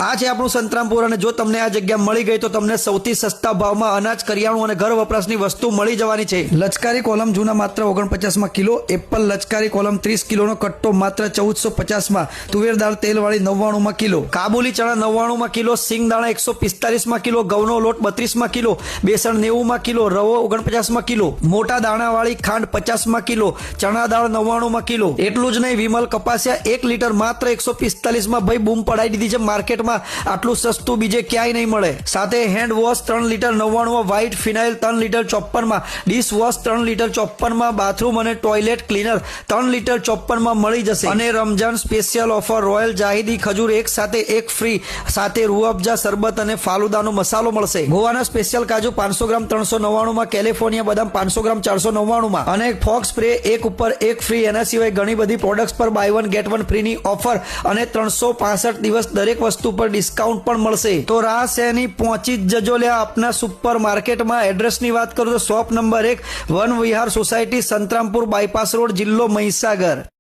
આ છે આપણું સંતરામપુર અને જો તમને આ જગ્યા મળી ગઈ તો તમને સૌથી સસ્તા ભાવમાં અનાજ, કરિયાણું અને ઘર વપરાશની વસ્તુ મળી જવાની છે। લચકારી કોલમ જૂના માત્ર 49 કિલો, એપલ લચકારી કોલમ 30 કિલોનો કટ્ટો માત્ર 1450, તુવેર દાળ તેલવાળી 99 કિલો, કાબુલી ચણા 99 કિલો, સિંગ દાણા 145 કિલો, ઘઉંનો લોટ 32 કિલો, બેસણ 90 કિલો, રવો 49 કિલો, મોટા દાણાવાળી ખાંડ 50 કિલો, ચણા દાળ 99 કિલો। એટલું જ નહીં, વિમલ કપાસિયા 1 લીટર માત્ર 145 ભાઈ બૂમ પડાઈ દીધી છે। માર્કેટમાં આટલું સસ્તું બીજે ક્યાંય નહીં મળે। સાથે હેન્ડ વોશ 3 લીટર 99, વ્હાઇટ ફિનાઇલ 3 litre 54, dish wash 3 litre 54, bathroom અને ટોયલેટ ક્લીનર 3 લીટર 54 મળી જશે। અને રમજાન સ્પેશિયલ ઓફર રોયલ જાહિદી ખજૂર એક સાથે એક ફ્રી, સાથે રૂહ અફજા શરબત અને ફાલુદાનો મસાલો મળશે। ગોવાના સ્પેશિયલ કાજુ 500 ગ્રામ 399, કેલિફોર્નિયા બદામ 500 ગ્રામ 499 અને ફોક્સ સ્પ્રે એક ઉપર એક ફ્રી। એના સિવાય ઘણી બધી પ્રોડક્ટ્સ પર બાય વન ગેટ વન ફ્રીની ઓફર અને 365 દિવસ દરેક વસ્તુ પર ડિસ્કાઉન્ટ પણ મળશે। તો રાહ શેની, પહોંચી જ જજો લ્યા આપના સુપર માર્કેટમાં। એડ્રેસની વાત કરું તો શોપ નંબર 1, વન વિહાર સોસાયટી, સંતરામપુર બાયપાસ રોડ, જિલ્લો મહીસાગર।